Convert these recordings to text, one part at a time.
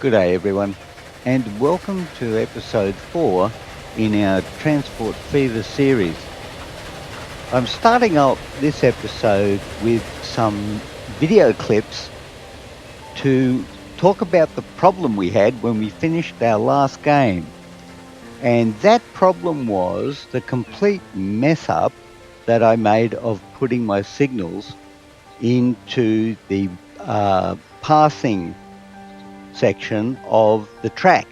Good day, everyone, and welcome to episode 4 in our Transport Fever series. I'm starting out this episode with some video clips to talk about the problem we had when we finished our last game. And that problem was the complete mess up that I made of putting my signals into the passing section of the track.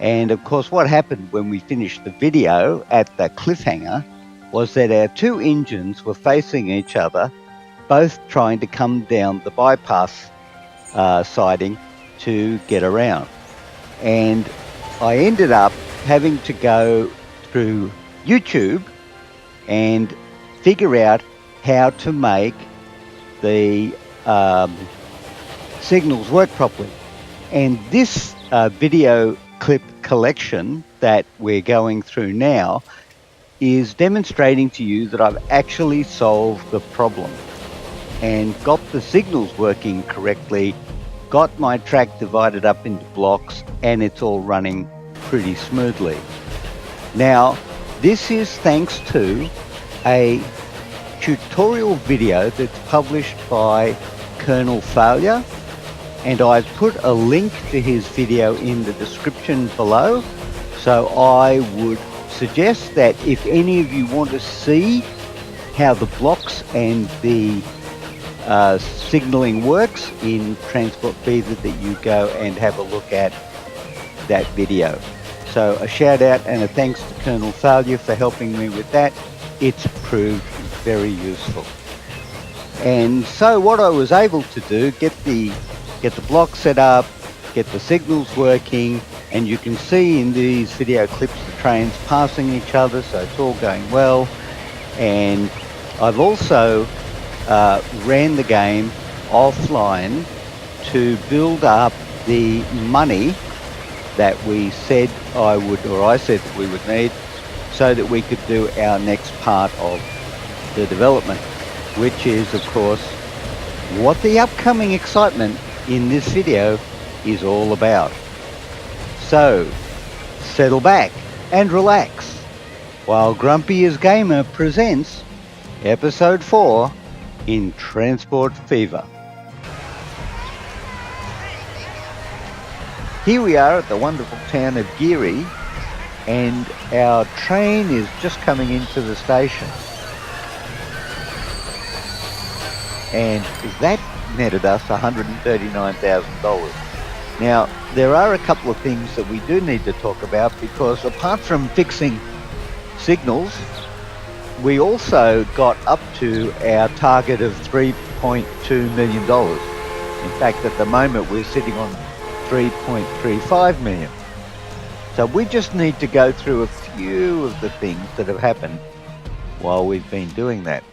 And of course, what happened when we finished the video at the cliffhanger was that our two engines were facing each other, both trying to come down the bypass siding to get around. And I ended up having to go through YouTube and figure out how to make the signals work properly. And this video clip collection that we're going through now is demonstrating to you that I've actually solved the problem and got the signals working correctly, got my track divided up into blocks, and it's all running pretty smoothly. Now, this is thanks to a tutorial video that's published by Colonel Failure, and I've put a link to his video in the description below. So I would suggest that if any of you want to see how the blocks and the signaling works in Transport Fever, that you go and have a look at that video. So a shout out and a thanks to Colonel Failure for helping me with that. It's proved very useful. And so what I was able to do, get the block set up, get the signals working, and you can see in these video clips the trains passing each other, so it's all going well. And I've also ran the game offline to build up the money that we said I said that we would need, so that we could do our next part of the development, which is, of course, what the upcoming excitement in this video is all about. So, settle back and relax while Grumpy as Gamer presents episode 4 in Transport Fever. Here we are at the wonderful town of Geary, and our train is just coming into the station. And that netted us $139,000. Now, there are a couple of things that we do need to talk about, because apart from fixing signals, we also got up to our target of $3.2 million. In fact, at the moment, we're sitting on $3.35 million. So we just need to go through a few of the things that have happened while we've been doing that.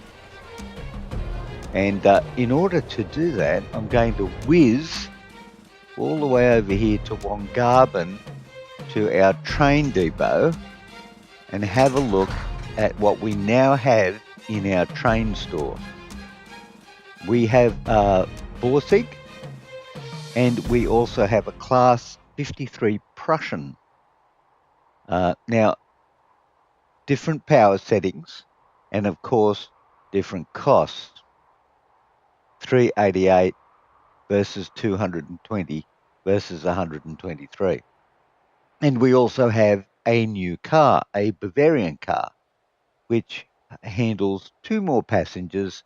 And in order to do that, I'm going to whiz all the way over here to Wongarbin, to our train depot, and have a look at what we now have in our train store. We have Borsig, and we also have a Class 53 Prussian. Now, different power settings, and of course, different costs. 388 versus 220 versus 123. And we also have a new car, a Bavarian car, which handles 2 more passengers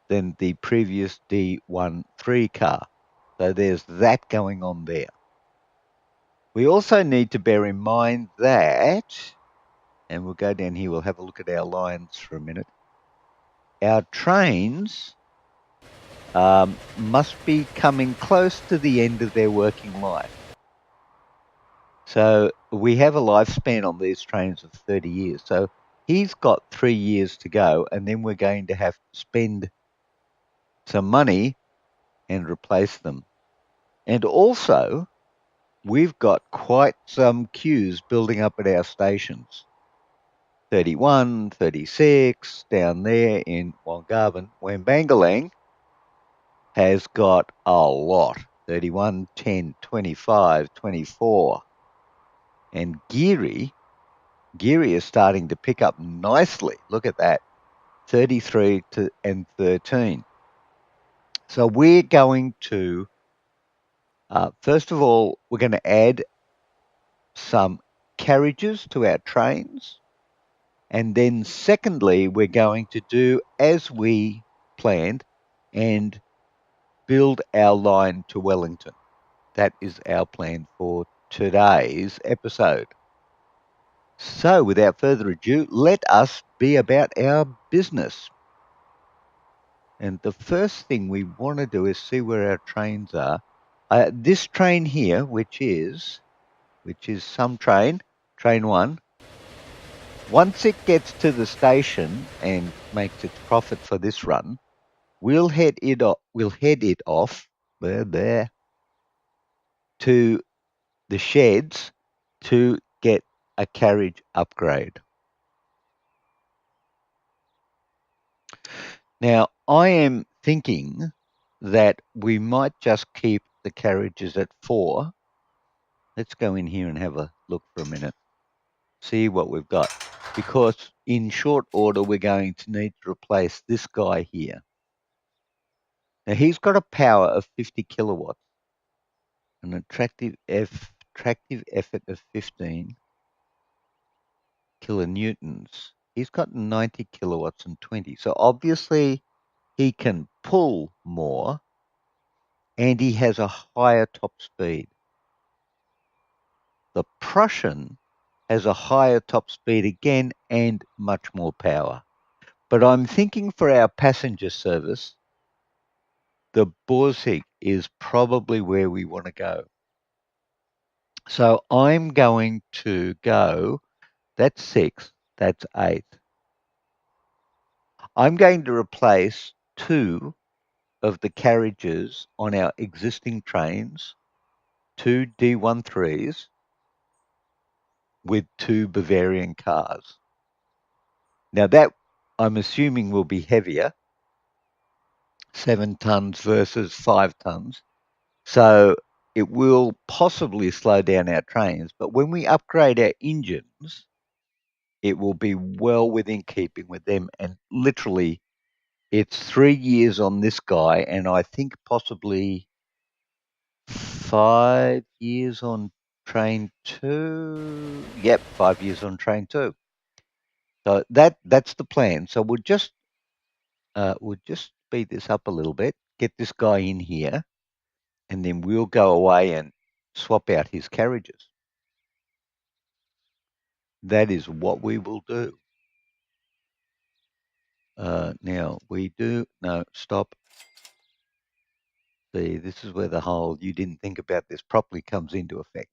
than the previous D13 car. So there's that going on there. We also need to bear in mind that, and we'll go down here, we'll have a look at our lines for a minute. Our trains must be coming close to the end of their working life. So we have a lifespan on these trains of 30 years. So he's got 3 years to go, and then we're going to have to spend some money and replace them. And also, we've got quite some queues building up at our stations. 31, 36, down there in Wongarbin. Wambangalang has got a lot. 31, 10, 25, 24. And Geary is starting to pick up nicely. Look at that. 33 and 13. So we're going to, first of all, we're going to add some carriages to our trains. And then secondly, we're going to do as we planned and build our line to Wellington. That is our plan for today's episode. So without further ado, let us be about our business. And the first thing we want to do is see where our trains are. This train here, which is some train 1, once it gets to the station and makes its profit for this run, we'll head it off there to the sheds to get a carriage upgrade. Now, I am thinking that we might just keep the carriages at 4. Let's go in here and have a look for a minute, see what we've got. Because in short order, we're going to need to replace this guy here. Now, he's got a power of 50 kilowatts, an attractive effort of 15 kilonewtons. He's got 90 kilowatts and 20. So obviously, he can pull more, and he has a higher top speed. The Prussian has a higher top speed again and much more power. But I'm thinking for our passenger service, the Borsig is probably where we want to go. So I'm going to go, that's 6, that's 8. I'm going to replace 2 of the carriages on our existing trains, 2 D13s, with 2 Bavarian cars. Now that I'm assuming will be heavier, 7 tons versus 5 tons. So it will possibly slow down our trains, but when we upgrade our engines, it will be well within keeping with them. And literally, it's 3 years on this guy, and I think possibly 5 years on train 2. Yep, 5 years on train 2. So that's the plan. So we'll just speed this up a little bit, get this guy in here, and then we'll go away and swap out his carriages. That is what we will do. Now we do, no, stop. See, this is where the whole you didn't think about this properly comes into effect.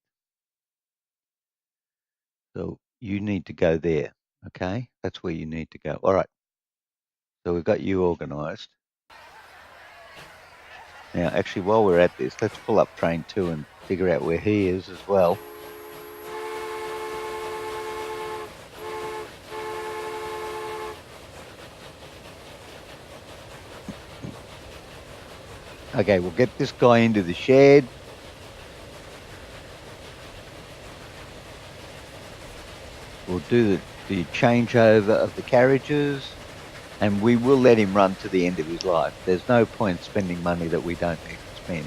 So you need to go there, okay? That's where you need to go. All right. So we've got you organized. Now, actually, while we're at this, let's pull up train 2 and figure out where he is as well. Okay, we'll get this guy into the shed. We'll do the changeover of the carriages, and we will let him run to the end of his life. There's no point spending money that we don't need to spend.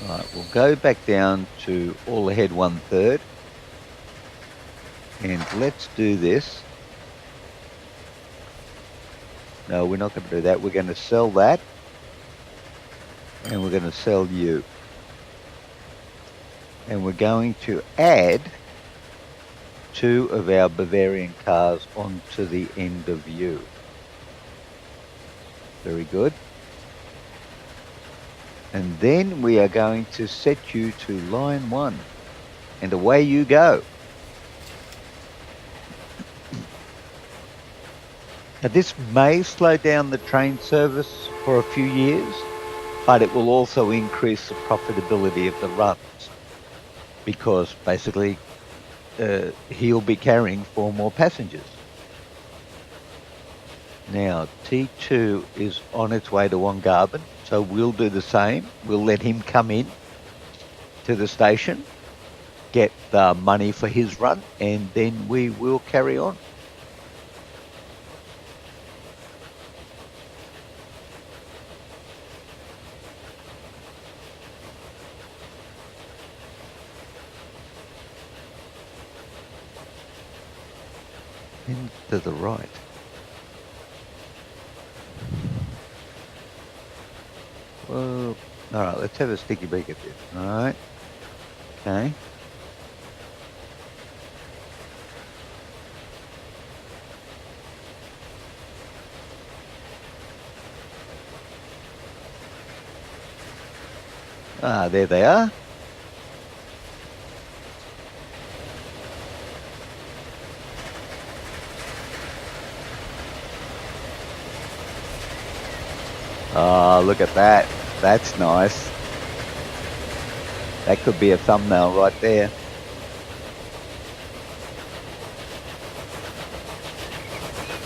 All right, we'll go back down to all ahead 1/3. And let's do this. No, we're not going to do that. We're going to sell that. And we're going to sell you. And we're going to add 2 of our Bavarian cars onto the end of you. Very good. And then we are going to set you to line 1. And away you go. Now, this may slow down the train service for a few years, but it will also increase the profitability of the runs because basically he'll be carrying 4 more passengers. Now, T2 is on its way to Wongarbin, so we'll do the same. We'll let him come in to the station, get the money for his run, and then we will carry on. To the right. Well, all right, let's have a sticky beak at this. All right. Okay. Ah, there they are. Oh, look at that. That's nice. That could be a thumbnail right there.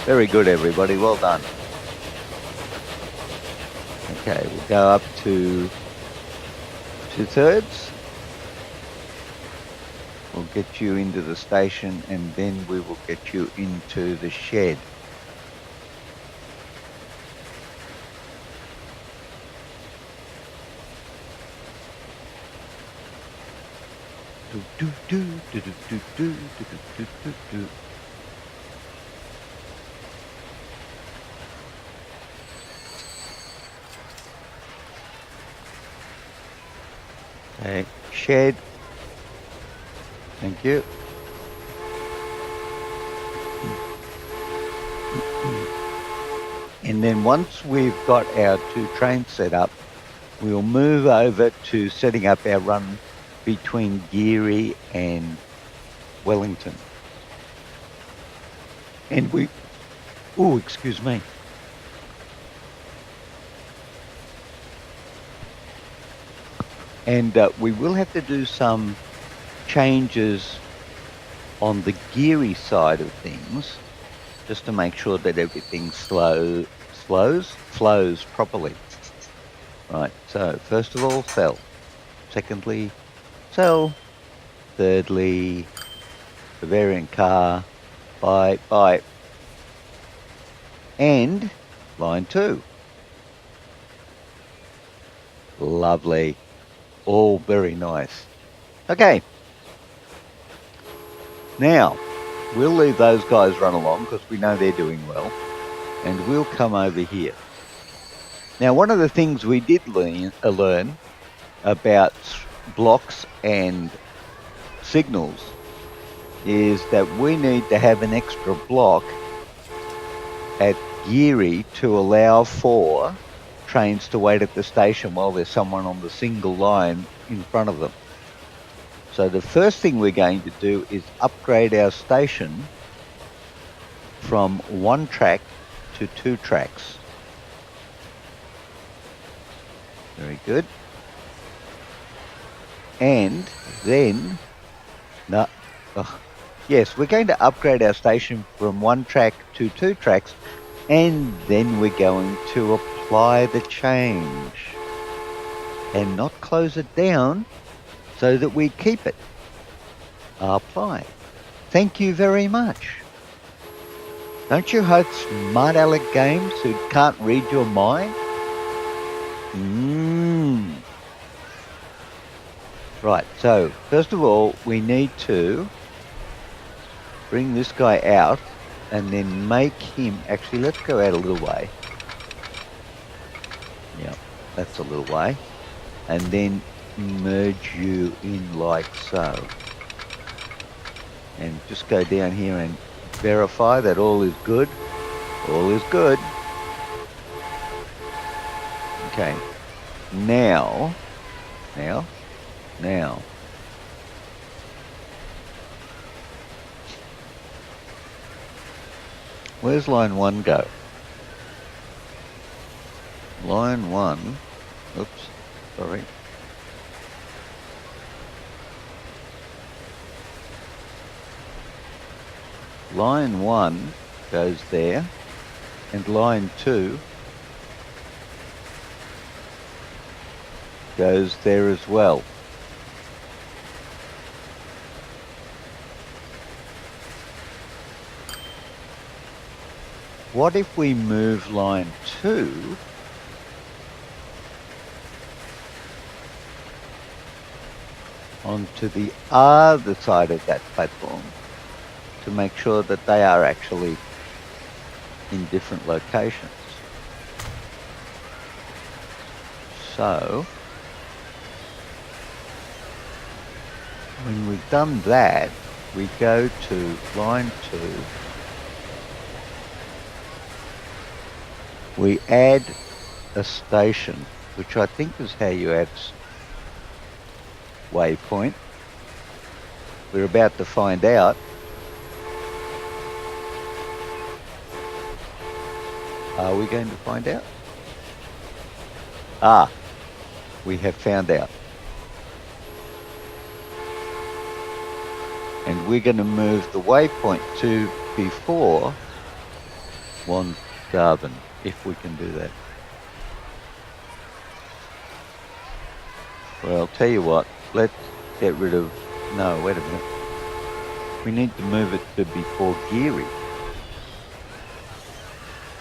Very good, everybody. Well done. Okay, we'll go up to 2/3. We'll get you into the station and then we will get you into the shed. Okay, shed. Thank you. And then once we've got our 2 trains set up, we'll move over to setting up our run between Geary and Wellington. And excuse me. And we will have to do some changes on the Geary side of things, just to make sure that everything flows properly. Right, so first of all, sell. Secondly, sell. Thirdly, Bavarian car, buy. And line 2. Lovely. All very nice. Okay. Now, we'll leave those guys run along because we know they're doing well. And we'll come over here. Now, one of the things we did learn about blocks and signals is that we need to have an extra block at Geary to allow for trains to wait at the station while there's someone on the single line in front of them. So the first thing we're going to do is upgrade our station from 1 track to 2 tracks. Very good. And then, yes, we're going to upgrade our station from 1 track to 2 tracks, and then we're going to apply the change and not close it down so that we keep it. Apply. Thank you very much. Don't you host smart aleck games who can't read your mind? Right, so first of all, we need to bring this guy out and then make him, actually let's go out a little way. Yeah, that's a little way. And then merge you in like so. And just go down here and verify that all is good. All is good. Okay. Now. Where's line 1 go? Line 1 Oops, sorry. Line 1 goes there, and line 2 goes there as well. What if we move line 2 onto the other side of that platform to make sure that they are actually in different locations? So when we've done that, we go to line 2, we add a station, which I think is how you add waypoint. We're about to find out. Are we going to find out? Ah, we have found out. And we're going to move the waypoint to before Wongarvan, if we can do that. Well, I'll tell you what, let's get rid of, no, wait a minute. We need to move it to before Geary.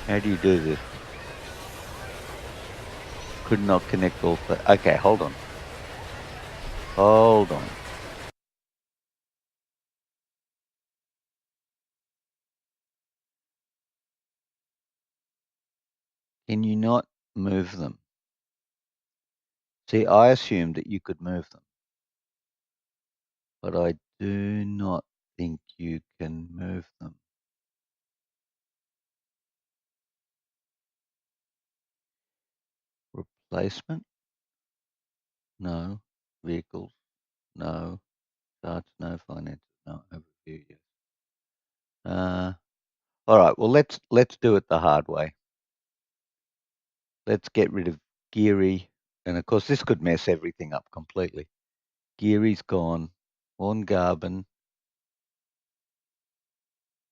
How do you do this? Could not connect all, okay, hold on. Hold on. Can you not move them? See, I assumed that you could move them, but I do not think you can move them. Replacement? No. Vehicles? No. Charts? No. Finances? No. Overview? Yes. All right. Well, let's do it the hard way. Let's get rid of Geary, and of course this could mess everything up completely. Geary's gone. Wongarvan.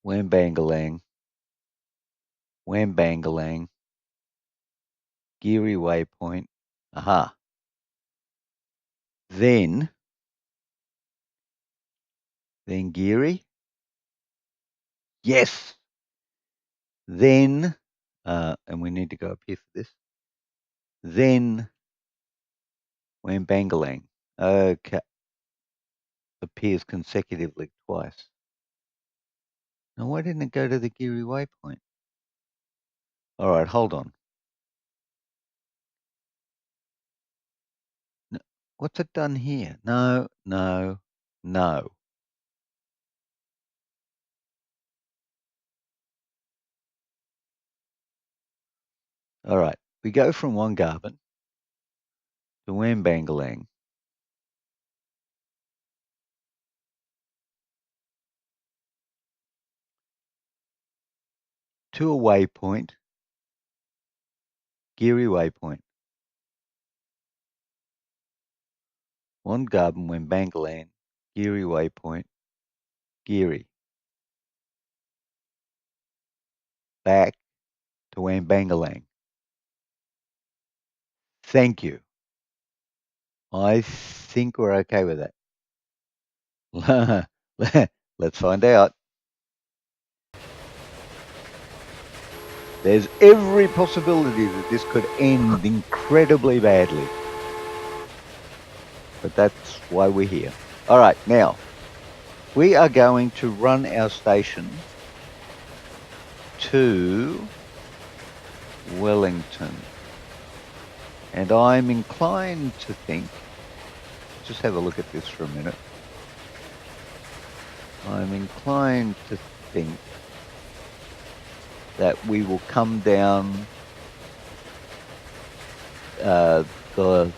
Wambangalang. Wambangalang. Geary waypoint. Aha. Then Geary. Yes. Then, and we need to go up here for this. Then Wambangalang. Okay. Appears consecutively twice. Now, why didn't it go to the Geary waypoint? All right, hold on. No, what's it done here? No, no, no. All right, we go from Wongarvan to Wambangalang. To a waypoint, Geary waypoint. Wongarvan, Wambangalang, Geary waypoint, Geary. Back to Wambangalang. Thank you. I think we're okay with that. Let's find out. There's every possibility that this could end incredibly badly. But that's why we're here. All right, now, we are going to run our station to Wellington. And I'm inclined to think, just have a look at this for a minute. I'm inclined to think that we will come down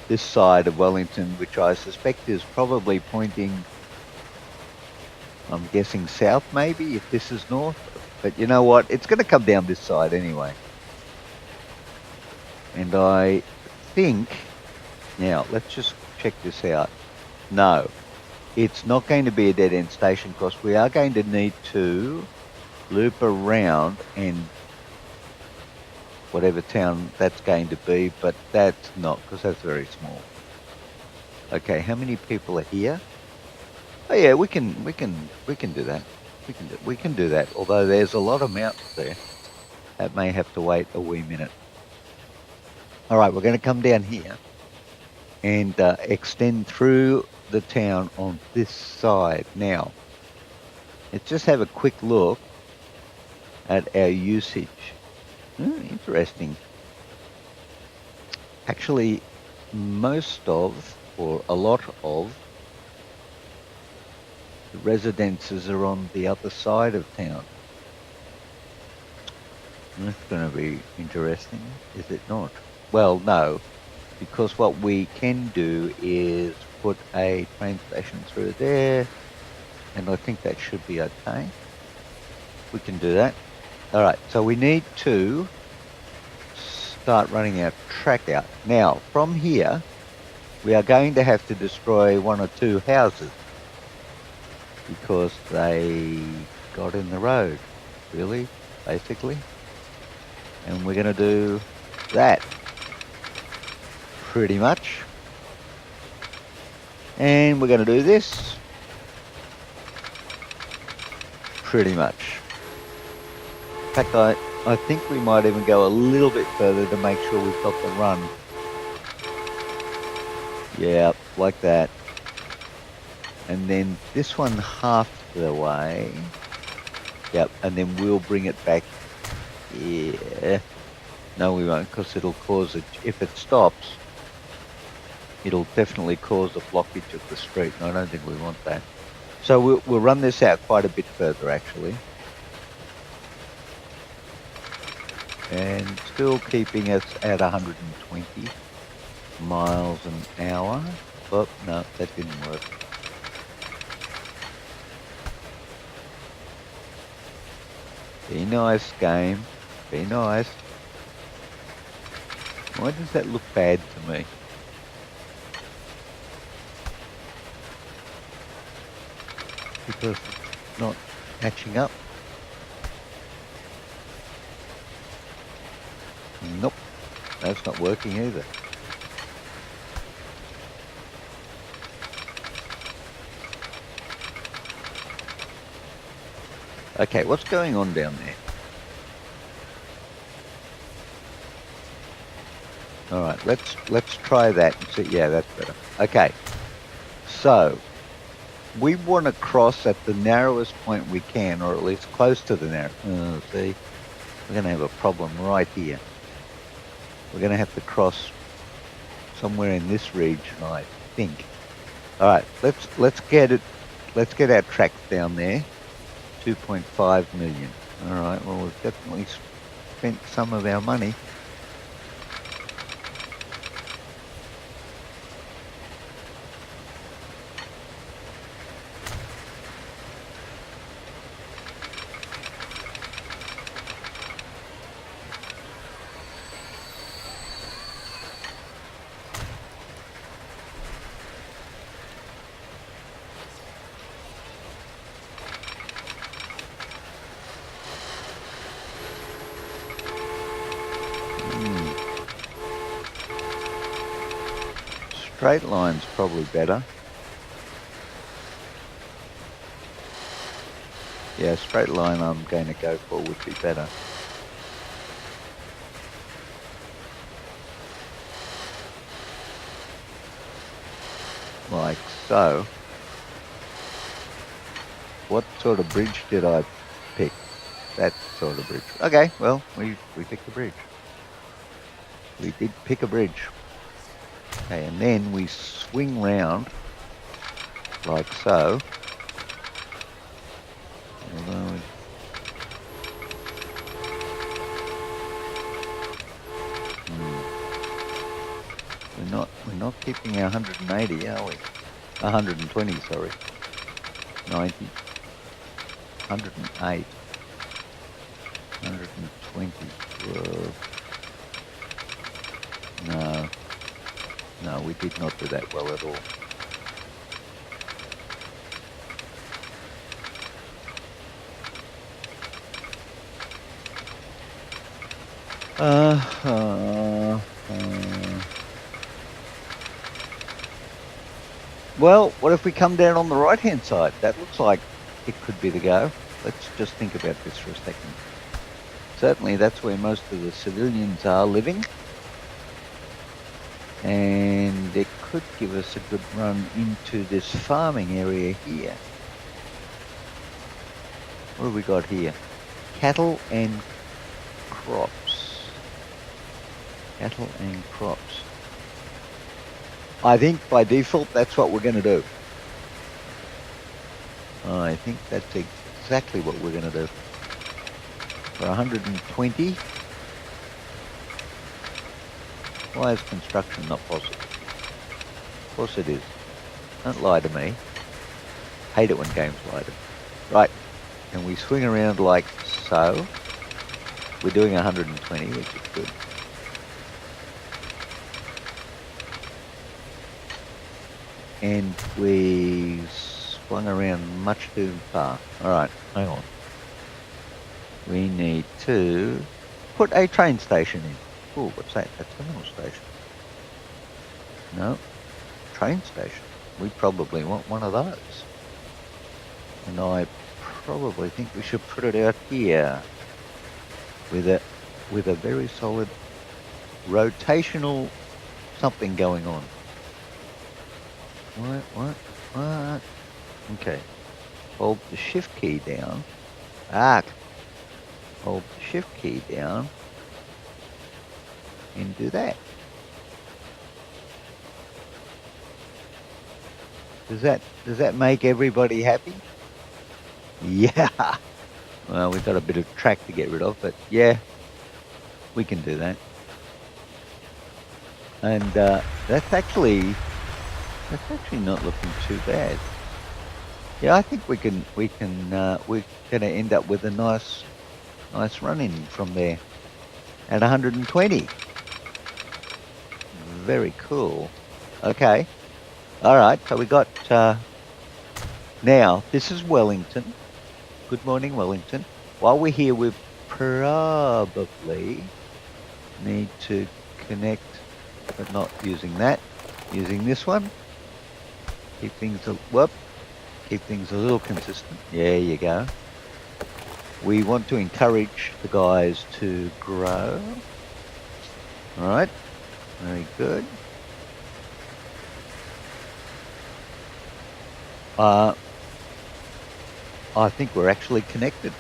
this side of Wellington, which I suspect is probably pointing, I'm guessing south maybe, if this is north. But you know what? It's going to come down this side anyway. And I think Now, let's just check this out. No, it's not going to be a dead-end station because we are going to need to loop around and whatever town that's going to be, but that's not because that's very small. Okay, how many people are here? Oh yeah, we can do that. We can do that. Although there's a lot of mountains there, that may have to wait a wee minute. All right, we're going to come down here and extend through the town on this side. Now, let's just have a quick look at our usage. Interesting. Actually, most of, or a lot of, the residences are on the other side of town. That's going to be interesting, is it not? Well, no, because what we can do is put a train station through there, and I think that should be okay. We can do that. All right, so we need to start running our track out. Now, from here, we are going to have to destroy one or two houses because they got in the road, really, basically. And we're going to do that, pretty much. And we're going to do this, pretty much. In fact, I think we might even go a little bit further to make sure we've got the run. Yeah, like that. And then this one half the way. Yep, and then we'll bring it back here. No, we won't, because it'll cause it. If it stops, it'll definitely cause a blockage of the street, and I don't think we want that. So we'll run this out quite a bit further, actually. And still keeping us at 120 miles an hour. Oh, no, that didn't work. Be nice, game. Be nice. Why does that look bad to me? Because it's not matching up. Nope, that's not working either. Okay, what's going on down there? All right, let's try that and see. Yeah, that's better. Okay, so we want to cross at the narrowest point we can, or at least close to the narrow. Oh, see, we're going to have a problem right here. We're going to have to cross somewhere in this region, I think. All right, let's get it. Let's get our tracks down there. 2.5 million. All right. Well, we've definitely spent some of our money. Straight line's probably better. Yeah, straight line I'm going to go for would be better. Like so. What sort of bridge did I pick? That sort of bridge. Okay, well, we picked a bridge. We did pick a bridge. Okay, and then we swing round like so. Although we're not keeping our 180, are we? 120, sorry. 90, 108, 120. No, we did not do that well at all. Well, what if we come down on the right-hand side? That looks like it could be the go. Let's just think about this for a second. Certainly, that's where most of the civilians are living. And it could give us a good run into this farming area here. What have we got here? Cattle and crops. Cattle and crops. I think by default, that's what we're going to do. I think that's exactly what we're going to do. For 120. Why is construction not possible? Of course it is. Don't lie to me. Hate it when games lie to me. Right. And we swing around like so. We're doing 120, which is good. And we swung around much too far. All right, hang on. We need to put a train station in. Oh, what's that? A terminal station. No, train station. We probably want one of those. And I probably think we should put it out here with a very solid rotational something going on. What? Okay. Hold the shift key down. Hold the shift key down and do that. Does that make everybody happy? Yeah. Well, we've got a bit of track to get rid of, but yeah, we can do that. And that's actually not looking too bad. Yeah, I think we're going to end up with a nice run in from there at 120. Very cool. Okay. All right. So we got now. This is Wellington. Good morning, Wellington. While we're here, we probably need to connect, but not using that. Using this one. Keep things a little consistent. There you go. We want to encourage the guys to grow. All right. Very good. I think we're actually connected.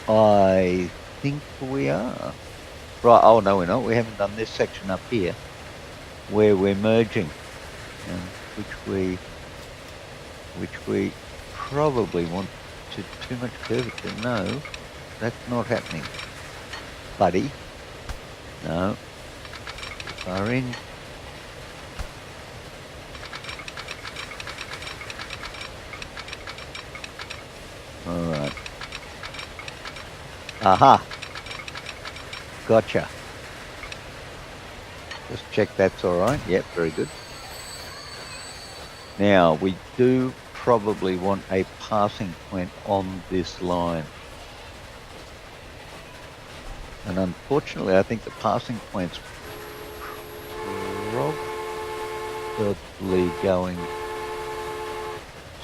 I think we are. Right. Oh, no, we're not. We haven't done this section up here where we're merging, which we probably want to too much curvature. No, that's not happening, buddy. No. Far in. All right. Aha. Gotcha. Just check that's all right. Yep, very good. Now, we do probably want a passing point on this line. And unfortunately, I think the passing point's probably going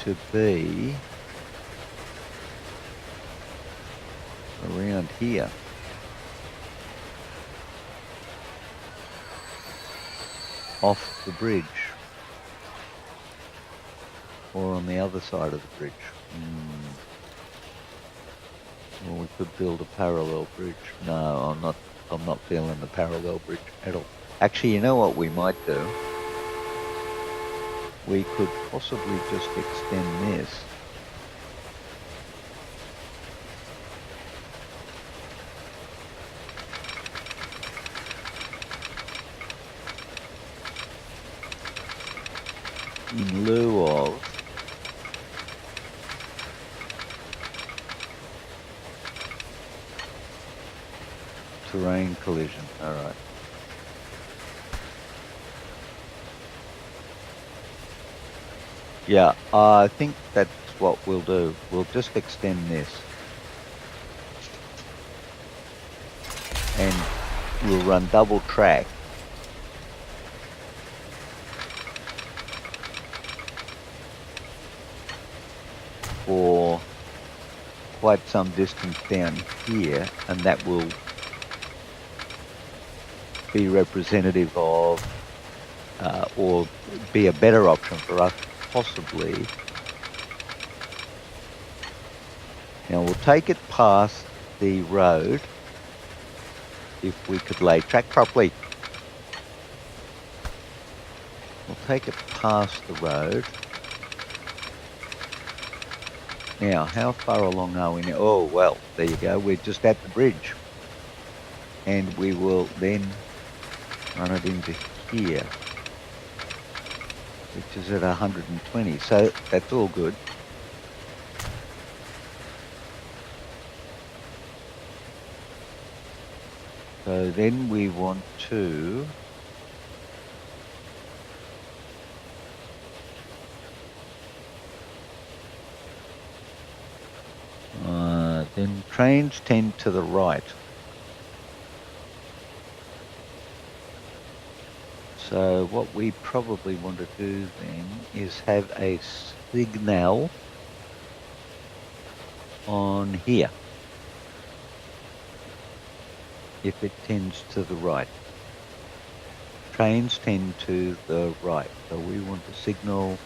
to be around here. Off the bridge. Or on the other side of the bridge. Or we could build a parallel bridge. No, I'm not feeling the parallel bridge at all. Actually, you know what we might do? We could possibly just extend this. In lieu of terrain collision. All right. Yeah, I think that's what we'll do. We'll just extend this. And we'll run double track. For quite some distance down here, and that will be representative of, or be a better option for us, possibly. Now we'll take it past the road if we could lay track properly. We'll take it past the road. Now, how far along are we now? Oh, well, there you go. We're just at the bridge. And we will then run it into here, which is at 120. So that's all good. So then we want to then trains tend to the right. So what we probably want to do then is have a signal on here if it tends to the right. Trains tend to the right, so we want a signal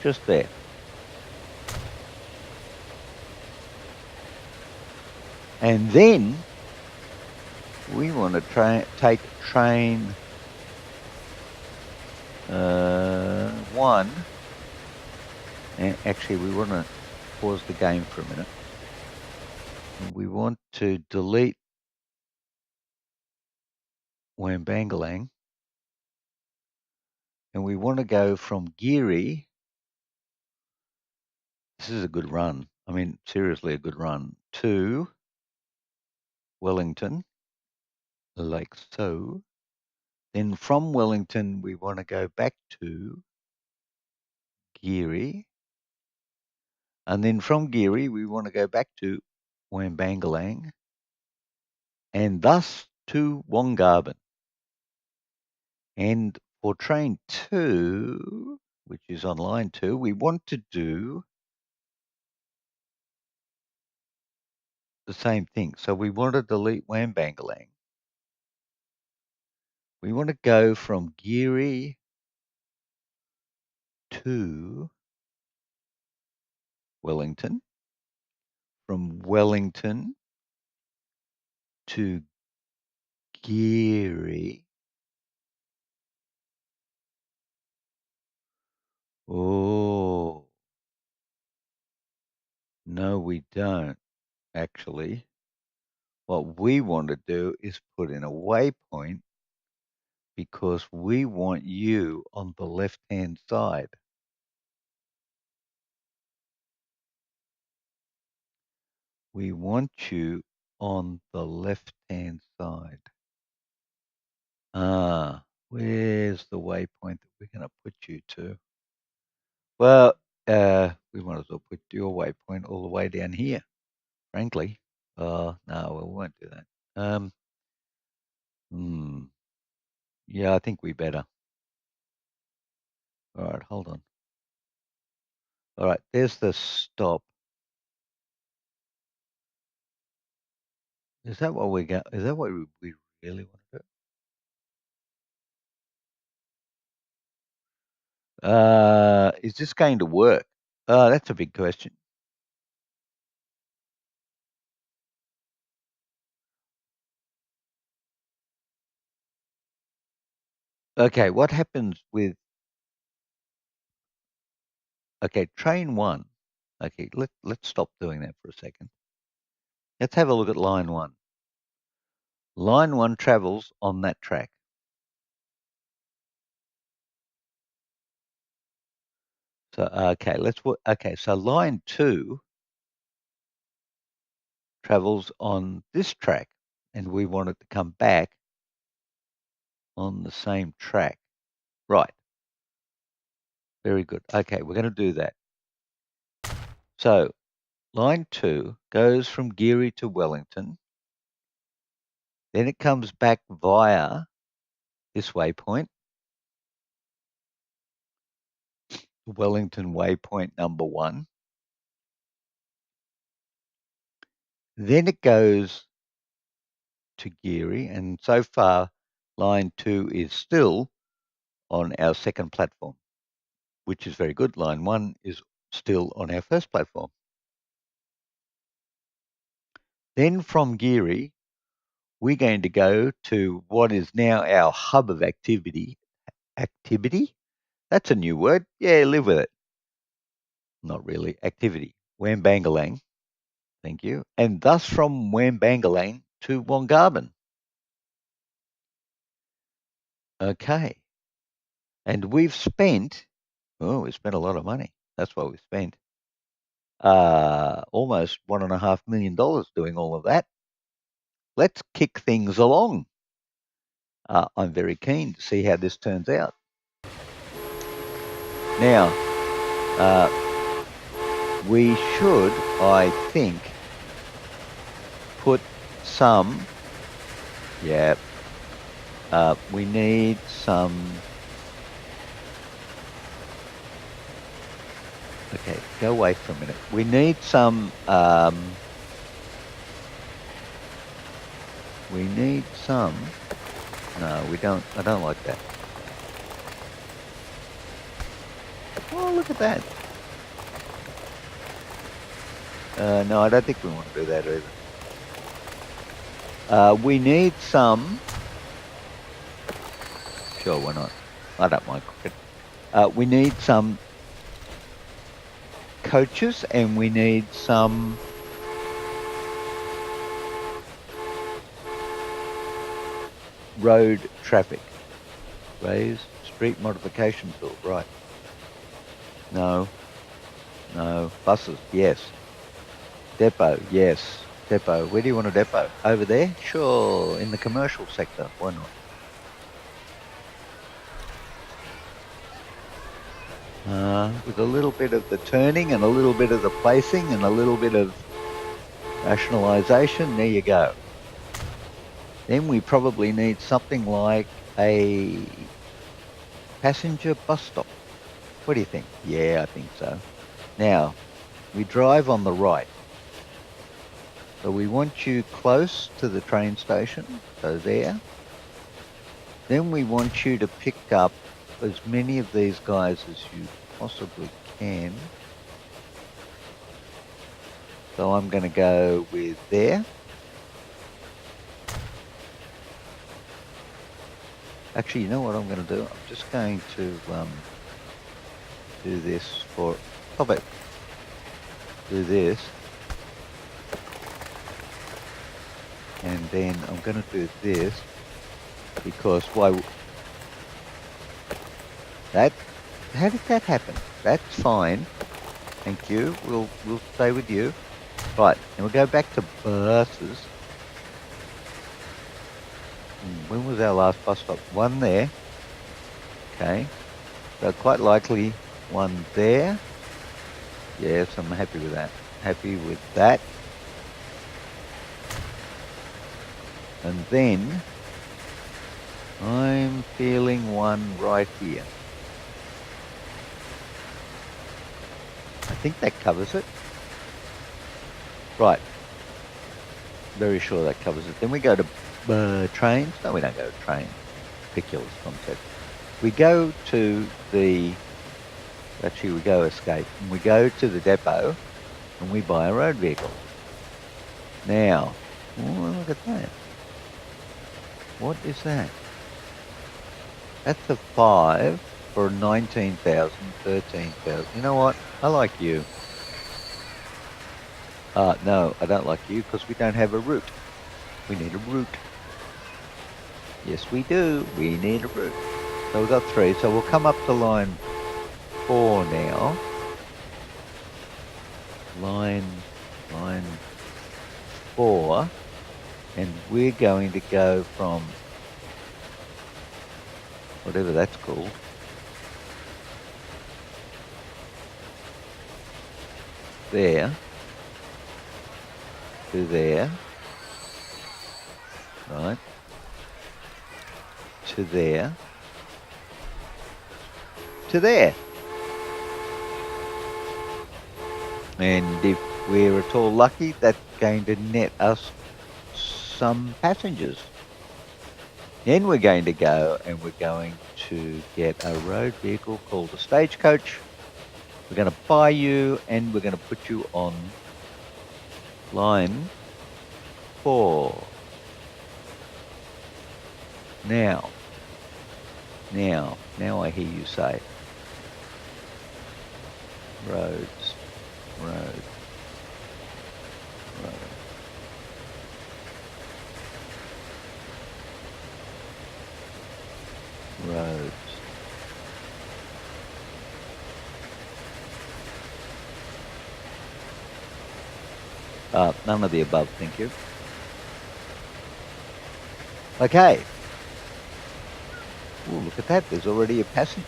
just there. And then we want to take train 1, and actually we want to pause the game for a minute. We want to delete Wambangalang, and we want to go from Geary. This is a good run. I mean, seriously, a good run to Wellington, like so. Then from Wellington, we want to go back to Geary. And then from Geary, we want to go back to Wambangalang and thus to Wongarbin. And for train 2, which is on line 2, we want to do the same thing. So we want to delete Wambangalang. We want to go from Geary to Wellington, from Wellington to Geary. Oh, no, we don't, actually. What we want to do is put in a waypoint because we want you on the left-hand side. We want you on the left-hand side. Where's the waypoint that we're going to put you to? Well, we might as well put your waypoint all the way down here, frankly. No, we won't do that. Yeah, I think we better. All right, hold on. All right, there's the stop. Is that what we got? Is that what we really want to do? Is this going to work? That's a big question. Okay, what happens with train 1? Okay, let's stop doing that for a second. Let's have a look at line 1. Line 1 travels on that track. So so line 2 travels on this track, and we want it to come back on the same track. Right. Very good. Okay, we're going to do that. So line 2 goes from Geary to Wellington. Then it comes back via this waypoint, Wellington waypoint number 1. Then it goes to Geary, and so far line 2 is still on our second platform, which is very good. Line 1 is still on our first platform. Then from Geary, we're going to go to what is now our hub of activity. Activity? That's a new word. Yeah, live with it. Not really. Activity. Wambangalang. Thank you. And thus from Wambangalang to Wongarbin. Okay. And we spent a lot of money. That's what we spent. Almost $1.5 million doing all of that. Let's kick things along. I'm very keen to see how this turns out. Now, we should, I think, put some, we need some, okay, go away for a minute. We need some, no, we don't, I don't like that. Oh, look at that. No, I don't think we want to do that either. We need some, sure, why not? I don't mind cricket. We need some coaches and we need some road traffic. Raise street modification bill, right. No. Buses, yes. Depot, yes. Depot. Where do you want a depot? Over there? Sure, in the commercial sector. Why not? With a little bit of the turning and a little bit of the placing and a little bit of rationalisation, there you go. Then we probably need something like a passenger bus stop. What do you think? Yeah, I think so. Now, we drive on the right. So we want you close to the train station, so there. Then we want you to pick up as many of these guys as you possibly can. So I'm going to go with there. Actually, you know what I'm going to do? I'm just going to do this for, stop it. Do this. And then I'm going to do this because why? How did that happen? That's fine. Thank you. We'll stay with you. Right, and we'll go back to buses. When was our last bus stop? One there. Okay. So quite likely one there. Yes, I'm happy with that. Happy with that. And then I'm feeling one right here. I think that covers it. Right. Very sure that covers it. Then we go to trains. No, we don't go to trains. Ridiculous concept. We go to the, actually we go escape, and we go to the depot and we buy a road vehicle. Now, oh, look at that. What is that? That's a 5 for 19,000, 13,000. You know what? I like you. No, I don't like you because we don't have a route. We need a route. Yes, we do. We need a route. So we've got 3. So we'll come up to line 4 now. Line 4. And we're going to go from whatever that's called. there to there, right, to there, to there. And if we're at all lucky, that's going to net us some passengers. Then we're going to go and we're going to get a road vehicle called a stagecoach. We're going to buy you and we're going to put you on line 4. Now I hear you say, roads, road, road. Roads. None of the above, thank you. Okay. Ooh, look at that. There's already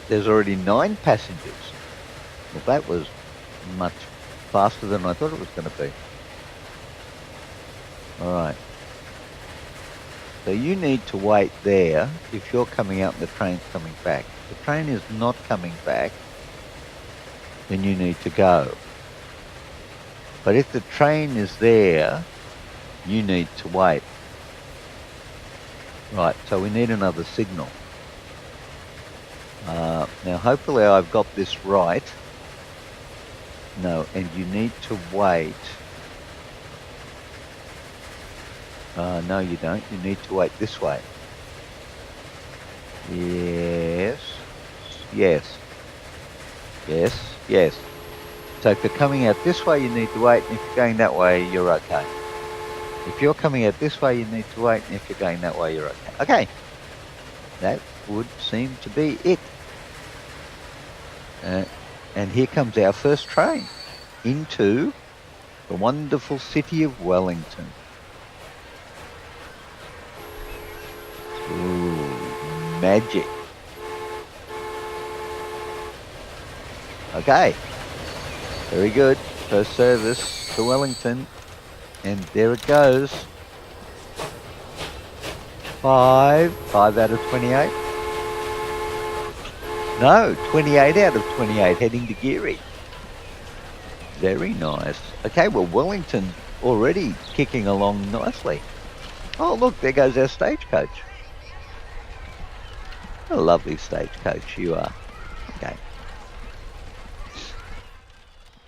There's already 9 passengers. Well, that was much faster than I thought it was going to be. All right. So you need to wait there if you're coming out and the train's coming back. If the train is not coming back, then you need to go. But if the train is there, you need to wait. Right, so we need another signal. Now, hopefully I've got this right. No, and you need to wait. No, you don't. You need to wait this way. Yes. Yes. Yes. Yes. So if you're coming out this way, you need to wait. And if you're going that way, you're okay. If you're coming out this way, you need to wait. And if you're going that way, you're okay. Okay. That would seem to be it. And here comes our first train into the wonderful city of Wellington. Ooh, magic. Okay, very good. First service to Wellington, and there it goes. 5 out of 28. No, 28 out of 28 heading to Geary. Very nice. Okay, well, Wellington already kicking along nicely. Oh, look, there goes our stagecoach. A lovely stagecoach you are. Okay.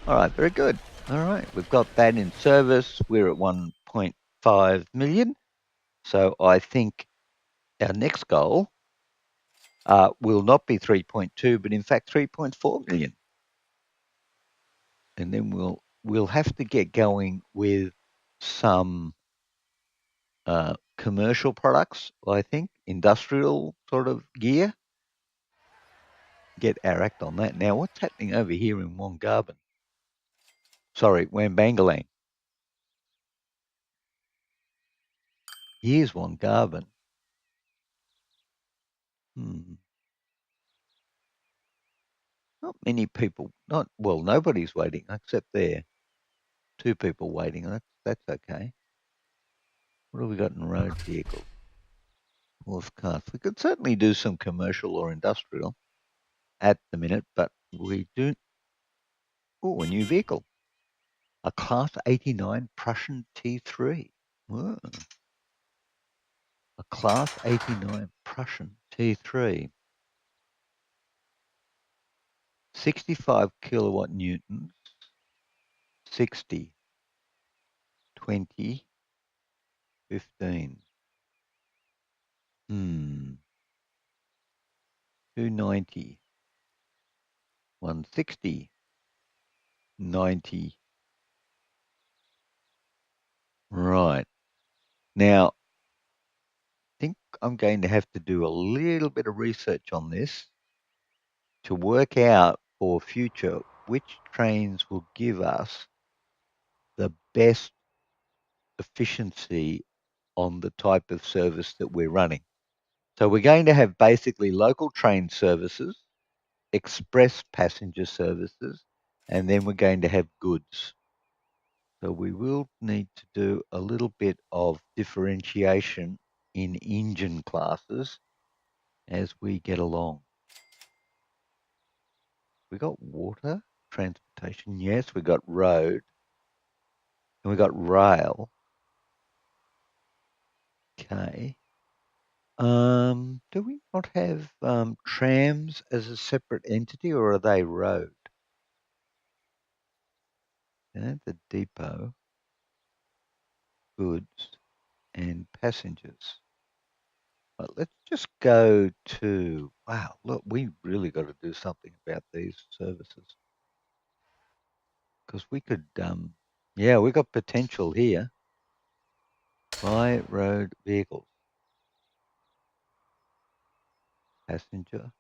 All right, very good. All right, we've got that in service. We're at 1.5 million. So I think our next goal will not be 3.2, but in fact 3.4 million. And then we'll have to get going with some commercial products, I think, industrial sort of gear. Get our act on that. Now, what's happening over here in Wongarban? Sorry, Wambangalang. Here's Wongarban. Not many people. Nobody's waiting except there. 2 people waiting. That's okay. What have we got in road vehicles? Wolf cars. We could certainly do some commercial or industrial at the minute, but we do. Oh, a new vehicle. A Class 89 Prussian T3. Whoa. A Class 89 Prussian T3. 65 kilowatt newtons. 60. 20. 15. 290. 160. 90. Right. Now, I think I'm going to have to do a little bit of research on this to work out for future which trains will give us the best efficiency on the type of service that we're running. So we're going to have basically local train services, express passenger services, and then we're going to have goods. So we will need to do a little bit of differentiation in engine classes as we get along. We got water, transportation, yes, we got road, and we got rail. Okay. Do we not have trams as a separate entity, or are they road? The depot, goods, and passengers. Well, let's just go to, wow, look, we really got to do something about these services. Because we could, yeah, we got potential here. By road vehicles. Passenger.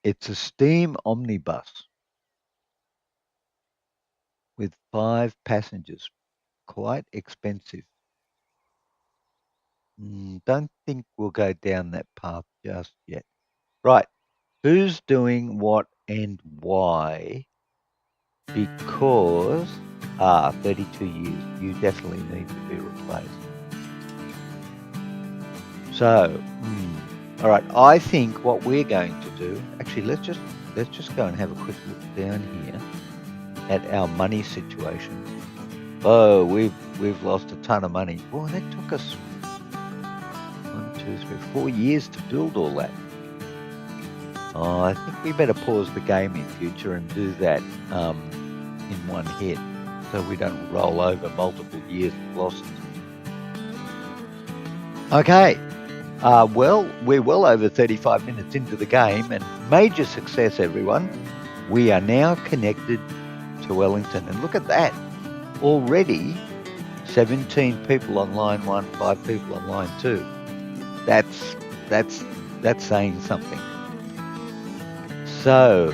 It's a steam omnibus with 5 passengers. Quite expensive. Don't think we'll go down that path just yet. Right. Who's doing what and why? Because, 32 years, you definitely need to be replaced. So, all right, I think what we're going to do, actually, let's just go and have a quick look down here at our money situation. Oh, we've lost a ton of money. Boy, that took us 1, 2, 3, 4 years to build all that. Oh, I think we better pause the game in future and do that in one hit, so we don't roll over multiple years of losses. Okay. Well, we're well over 35 minutes into the game, and major success, everyone. We are now connected to Wellington, and look at that. Already 17 people on line 1, 5 people on line 2. That's saying something. So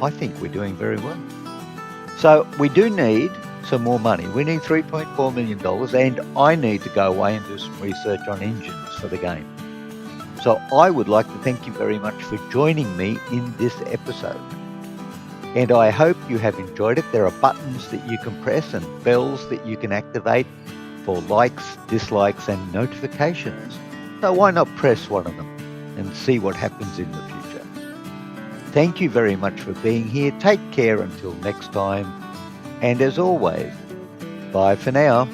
I think we're doing very well. So we do need some more money. We need $3.4 million, and I need to go away and do some research on engines for the game. So I would like to thank you very much for joining me in this episode. And I hope you have enjoyed it. There are buttons that you can press and bells that you can activate for likes, dislikes, and notifications. So why not press one of them and see what happens in the future? Thank you very much for being here. Take care until next time. And as always, bye for now.